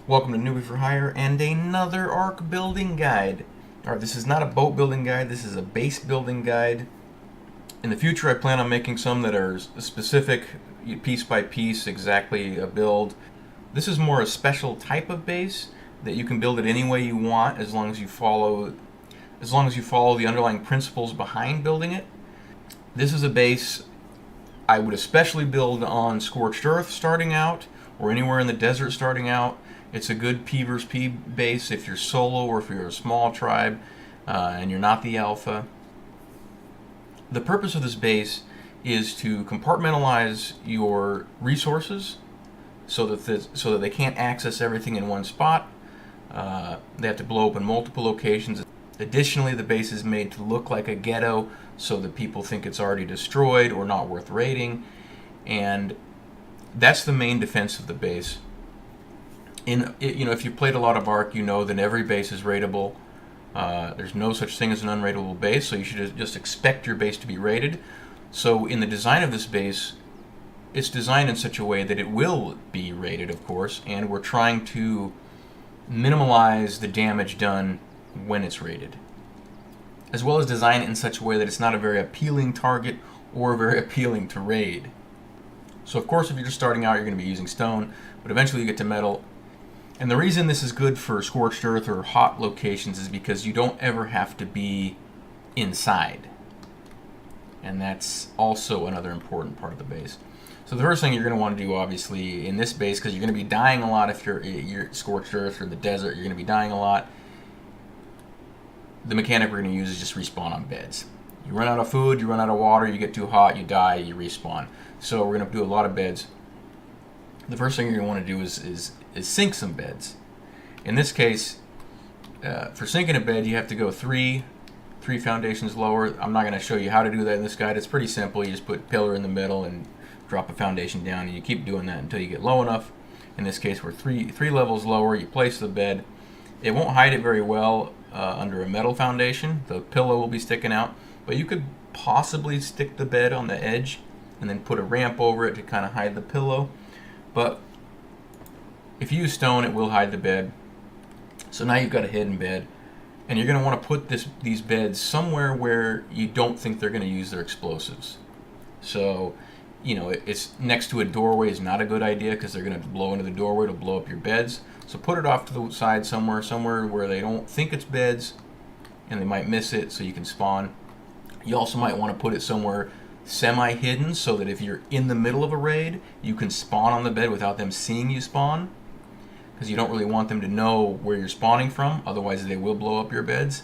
Welcome to Newbie for Hire and another ARK building guide. Alright, this is not a boat building guide, this is a base building guide. In the future I plan on making some that are specific, piece by piece, exactly a build. This is more a special type of base that you can build it any way you want as long as you follow the underlying principles behind building it. This is a base I would especially build on scorched earth starting out, or anywhere in the desert starting out. It's a good P versus P base if you're solo or if you're a small tribe and you're not the alpha. The purpose of this base is to compartmentalize your resources so that they can't access everything in one spot. They have to blow up in multiple locations. Additionally, the base is made to look like a ghetto so that people think it's already destroyed or not worth raiding, and that's the main defense of the base. If you played a lot of ARK, you know that every base is raidable. There's no such thing as an unraidable base, so you should just expect your base to be raided. So in the design of this base, it's designed in such a way that it will be raided, of course, and we're trying to minimize the damage done when it's raided, as well as design it in such a way that it's not a very appealing target or very appealing to raid. So of course, if you're just starting out, you're going to be using stone, but eventually you get to metal. And the reason this is good for scorched earth or hot locations is because you don't ever have to be inside. And that's also another important part of the base. So the first thing you're going to want to do, obviously, in this base, because you're going to be dying a lot if you're scorched earth or the desert, you're going to be dying a lot. The mechanic we're going to use is just respawn on beds. You run out of food, you run out of water, you get too hot, you die, you respawn. So we're going to do a lot of beds. The first thing you're going to want to do is sink some beds. In this case, for sinking a bed, you have to go three foundations lower. I'm not going to show you how to do that in this guide. It's pretty simple. You just put a pillar in the middle and drop a foundation down, and you keep doing that until you get low enough. In this case, we're three levels lower. You place the bed. It won't hide it very well under a metal foundation. The pillow will be sticking out, but you could possibly stick the bed on the edge and then put a ramp over it to kind of hide the pillow. But if you use stone, it will hide the bed. So now you've got a hidden bed, and you're going to want to put these beds somewhere where you don't think they're going to use their explosives. So, it's next to a doorway is not a good idea because they're going to blow into the doorway to blow up your beds. So put it off to the side somewhere where they don't think it's beds, and they might miss it, so you can spawn. You also might want to put it somewhere semi-hidden so that if you're in the middle of a raid, you can spawn on the bed without them seeing you spawn, because you don't really want them to know where you're spawning from, otherwise they will blow up your beds.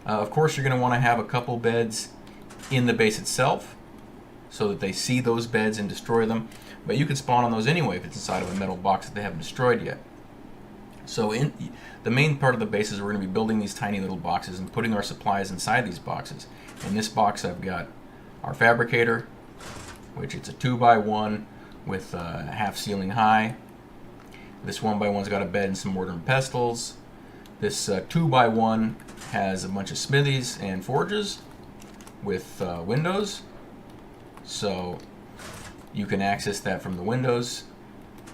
Of course, you're going to want to have a couple beds in the base itself so that they see those beds and destroy them, but you can spawn on those anyway if it's inside of a metal box that they haven't destroyed yet. So the main part of the base is we're going to be building these tiny little boxes and putting our supplies inside these boxes. In this box I've got our fabricator, which it's a 2x1 with half ceiling high. This 1x1's got a bed and some mortar and pestles. This 2x1 has a bunch of smithies and forges with windows, so you can access that from the windows,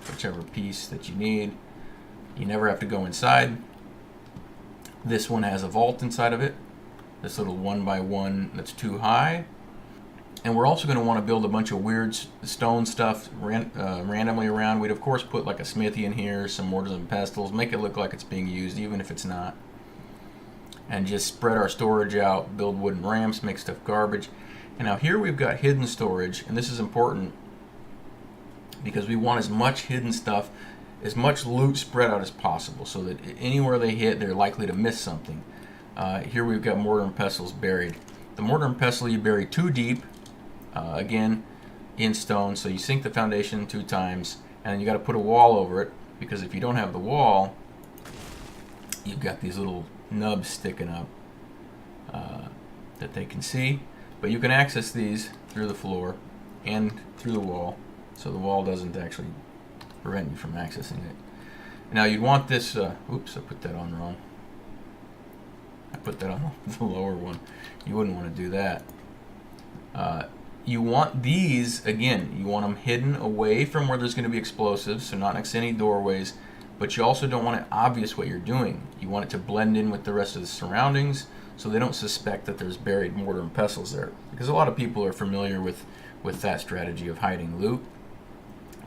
whichever piece that you need. You never have to go inside. This one has a vault inside of it, this little 1x1 that's too high. And we're also going to want to build a bunch of weird stone stuff randomly around. We'd of course put like a smithy in here, some mortars and pestles, make it look like it's being used even if it's not. And just spread our storage out, build wooden ramps, make stuff garbage. And now here we've got hidden storage, and this is important because we want as much hidden stuff, as much loot spread out as possible so that anywhere they hit, they're likely to miss something. Here we've got mortar and pestles buried. The mortar and pestle you bury too deep, again in stone, so you sink the foundation 2 times, and then you got to put a wall over it, because if you don't have the wall, you've got these little nubs sticking up that they can see, but you can access these through the floor and through the wall, so the wall doesn't actually prevent you from accessing it. Now you'd want this, oops, I put that on wrong. I put that on the lower one. You wouldn't want to do that. You want these, again, you want them hidden away from where there's going to be explosives, so not next to any doorways, but you also don't want it obvious what you're doing. You want it to blend in with the rest of the surroundings so they don't suspect that there's buried mortar and pestles there. Because a lot of people are familiar with that strategy of hiding loot.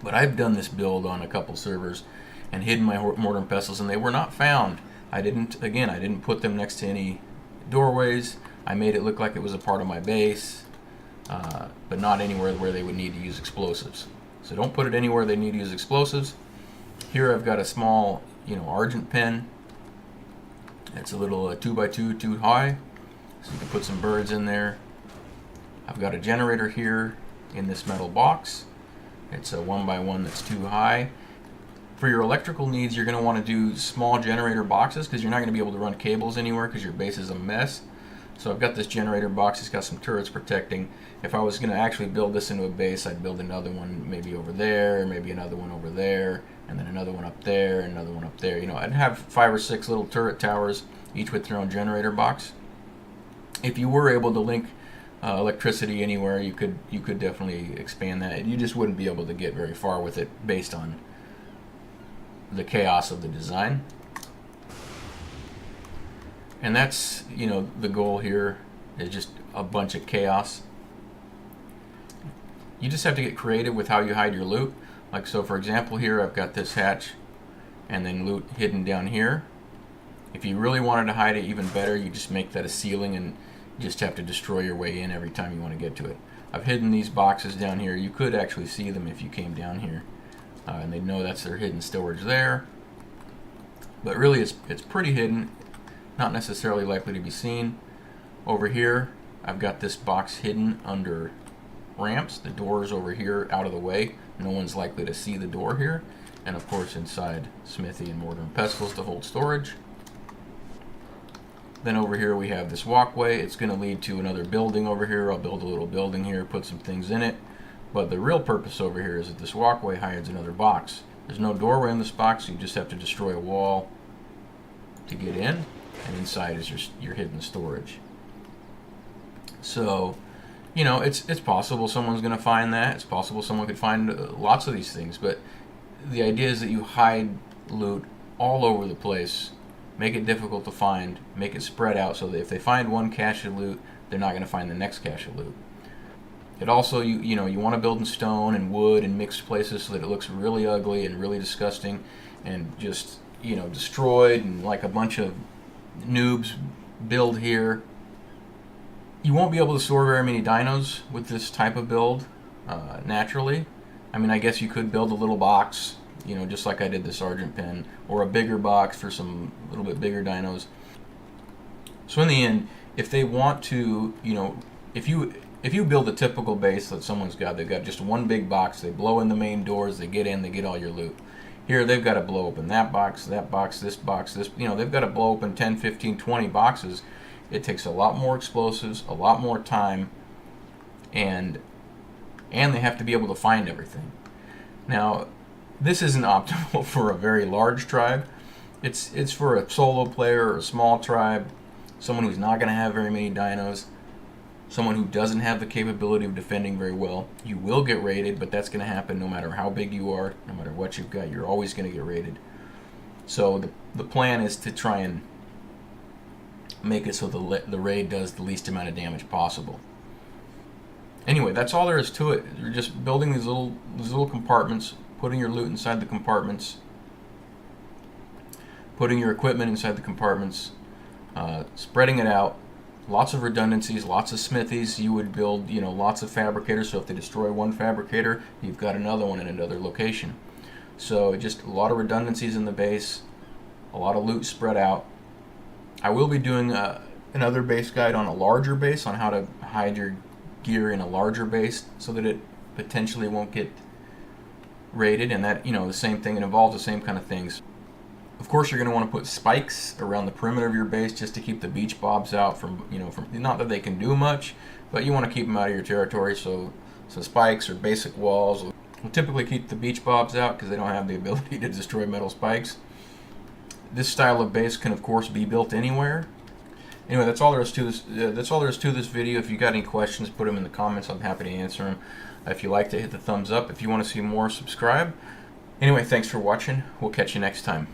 But I've done this build on a couple servers and hidden my mortar and pestles, and they were not found. I didn't put them next to any doorways. I made it look like it was a part of my base, but not anywhere where they would need to use explosives. So don't put it anywhere they need to use explosives. Here I've got a small, argent pen. It's a little 2x2 too high, so you can put some birds in there. I've got a generator here in this metal box. It's a 1x1 that's too high. For your electrical needs, you're going to want to do small generator boxes because you're not going to be able to run cables anywhere because your base is a mess. So I've got this generator box. It's got some turrets protecting. If I was going to actually build this into a base, I'd build another one maybe over there, maybe another one over there, and then another one up there, and another one up there. I'd have 5 or 6 little turret towers, each with their own generator box. If you were able to link electricity anywhere, you could definitely expand that. You just wouldn't be able to get very far with it based on the chaos of the design. And that's, the goal here is just a bunch of chaos. You just have to get creative with how you hide your loot. Like, so for example, here I've got this hatch and then loot hidden down here. If you really wanted to hide it even better, you just make that a ceiling and you just have to destroy your way in every time you want to get to it. I've hidden these boxes down here. You could actually see them if you came down here. And they'd know that's their hidden storage there. But really it's pretty hidden, not necessarily likely to be seen. Over here, I've got this box hidden under ramps. The door is over here out of the way. No one's likely to see the door here. And of course inside smithy and mortar and pestles to hold storage. Then over here we have this walkway. It's going to lead to another building over here. I'll build a little building here, put some things in it. But the real purpose over here is that this walkway hides another box. There's no doorway in this box, so you just have to destroy a wall to get in. And inside is your hidden storage. So, it's possible someone's going to find that. It's possible someone could find lots of these things. But the idea is that you hide loot all over the place. Make it difficult to find. Make it spread out so that if they find one cache of loot, they're not going to find the next cache of loot. It also, you want to build in stone and wood and mixed places so that it looks really ugly and really disgusting and just, destroyed and like a bunch of noobs build here. You won't be able to store very many dinos with this type of build naturally. I guess you could build a little box, just like I did this Argent pen, or a bigger box for some little bit bigger dinos. So in the end, if they want to, if you build a typical base that someone's got, they've got just one big box, they blow in the main doors, they get in, they get all your loot. Here they've got to blow open that box, this box, this, they've got to blow open 10, 15, 20 boxes. It takes a lot more explosives, a lot more time, and they have to be able to find everything. Now, this isn't optimal for a very large tribe. It's for a solo player or a small tribe, someone who's not going to have very many dinos. Someone who doesn't have the capability of defending very well. You will get raided, but that's going to happen no matter how big you are, no matter what you've got. You're always going to get raided. So the plan is to try and make it so the raid does the least amount of damage possible. Anyway, that's all there is to it. You're just building these little compartments, putting your loot inside the compartments, putting your equipment inside the compartments, spreading it out. Lots of redundancies, lots of smithies. You would build, lots of fabricators. So if they destroy one fabricator, you've got another one in another location. So just a lot of redundancies in the base, a lot of loot spread out. I will be doing another base guide on a larger base, on how to hide your gear in a larger base so that it potentially won't get raided. And that, the same thing, it involves the same kind of things. Of course, you're going to want to put spikes around the perimeter of your base just to keep the beach bobs out from not that they can do much, but you want to keep them out of your territory. So spikes or basic walls will typically keep the beach bobs out because they don't have the ability to destroy metal spikes. This style of base can, of course, be built anywhere. Anyway, that's all there is to this. That's all there is to this video. If you got any questions, put them in the comments. I'm happy to answer them. If you liked it, hit the thumbs up. If you want to see more, subscribe. Anyway, thanks for watching. We'll catch you next time.